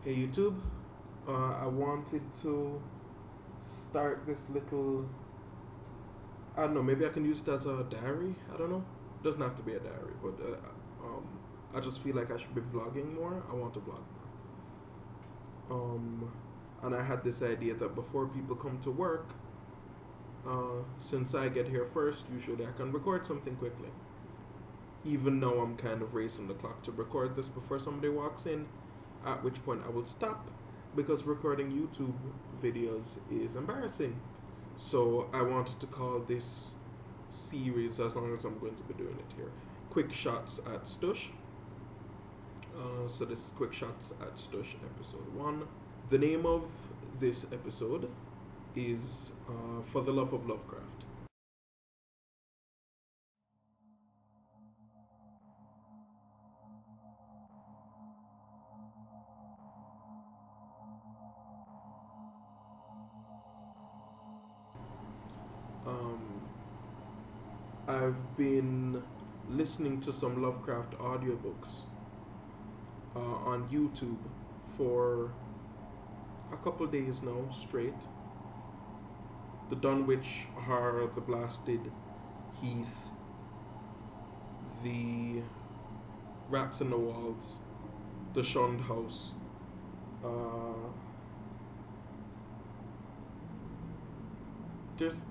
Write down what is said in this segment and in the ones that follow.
Hey YouTube, I wanted to start this little, I don't know, maybe I can use it as a diary, I don't know. It doesn't have to be a diary, but I just feel like I should be vlogging more. I want to vlog more. And I had this idea that before people come to work, since I get here first, usually I can record something quickly. Even though I'm kind of racing the clock to record this before somebody walks in, at which point I will stop because recording YouTube videos is embarrassing. So I wanted to call this series, as long as I'm going to be doing it here, Quickshots at Stush. So this is Quickshots at Stush episode 1. The name of this episode is For the Love of Lovecraft. I've been listening to some Lovecraft audiobooks on YouTube for a couple days now straight. The Dunwich Horror, The Blasted Heath, The Rats in the Walls, The Shunned House, there's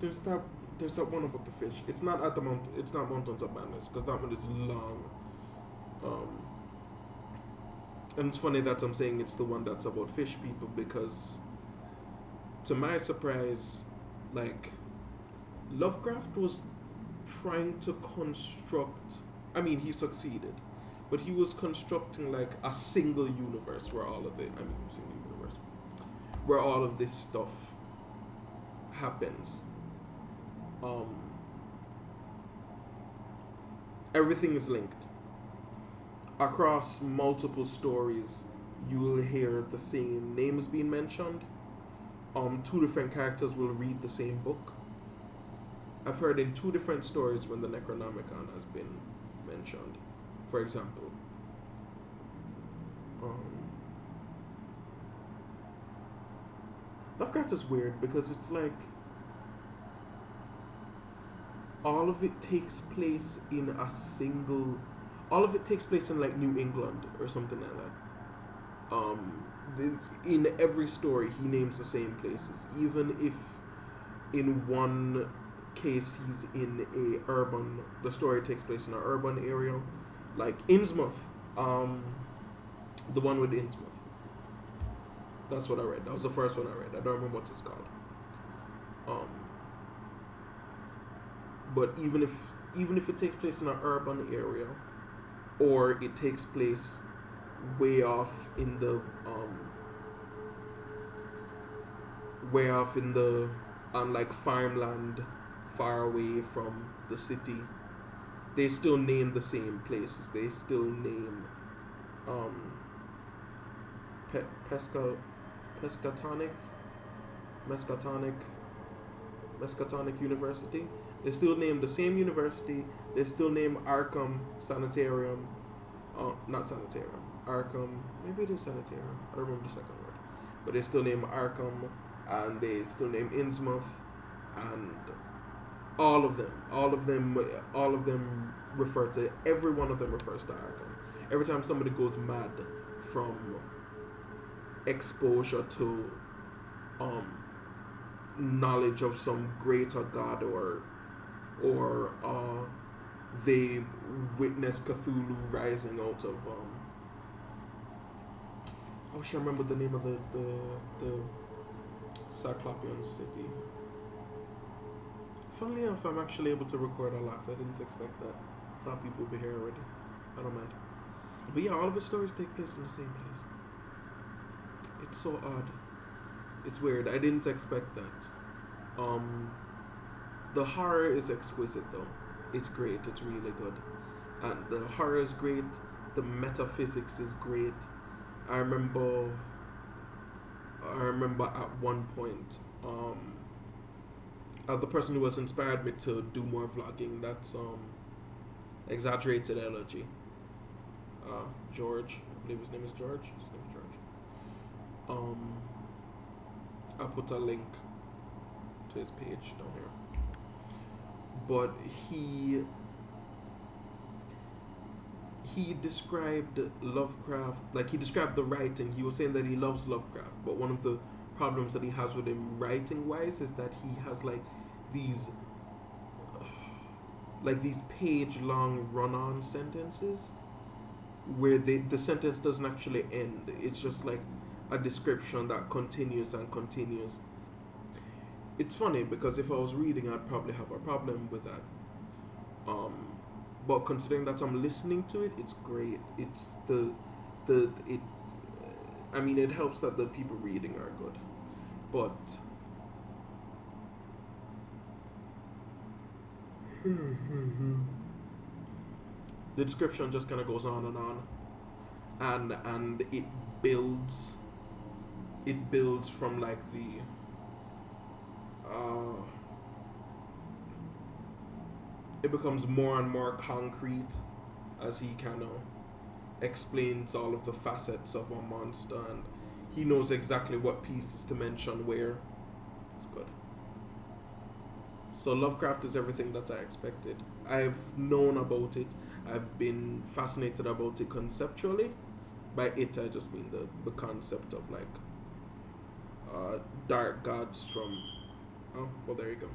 that one about the fish. It's not at the it's not Mountains of Madness, because that one is long. And it's funny that I'm saying it's the one that's about fish people, because to my surprise, like, Lovecraft was trying to construct, I mean, he succeeded, but he was constructing like a single universe where all of it, single universe, where all of this stuff happens. Everything is linked. Across multiple stories, you will hear the same names being mentioned. Two different characters will read the same book. I've heard in 2 different stories when the Necronomicon has been mentioned. For example, Lovecraft is weird because it's like all of it takes place in a single. All of it takes place in like New England or something like that. In every story, he names the same places, even if in one case he's in a urban. The story takes place in an urban area, like Innsmouth. The one with Innsmouth. That's what I read. That was the first one I read. I don't remember what it's called. But even if it takes place in an urban area, or it takes place way off in the on like farmland far away from the city, they still name the same places. They still name Miskatonic University. They still name the same university. They still name Arkham Sanitarium. Not Sanitarium. Arkham. Maybe it is Sanitarium. I don't remember the second word. But they still name Arkham, and they still name Innsmouth, and all of them refer to. Every one of them refers to Arkham. Every time somebody goes mad from exposure to knowledge of some greater god, or they witness Cthulhu rising out of I wish I remember the name of the Cyclopean city. Funnily enough, I'm actually able to record a lot. I didn't expect that. I thought people would be here already. I don't mind. But yeah, all of the stories take place in the same place. It's so odd. It's weird. I didn't expect that. The horror is exquisite though. It's great. It's really good. And the horror is great. The metaphysics is great. I remember at one point, the person who has inspired me to do more vlogging, that's Exaggerated Elegy. George, I believe his name is George. Um, I'll put a link to his page down here. But he described Lovecraft, like he described the writing. He was saying that he loves Lovecraft, but one of the problems that he has with him writing wise is that he has these these page long run on sentences where the sentence doesn't actually end. It's just like a description that continues and continues. It's funny because if I was reading, I'd probably have a problem with that. Um, but considering that I'm listening to it, it's great. It's the it. I mean, it helps that the people reading are good, but the description just kind of goes on and on, and builds. It builds from like the. Uh, it becomes more and more concrete as he kind of explains all of the facets of a monster, and he knows exactly what pieces to mention where. It's good. So Lovecraft is everything that I expected. I've known about it. I've been fascinated about it conceptually. By it, I just mean the concept of like dark gods from. Oh, well, there you go.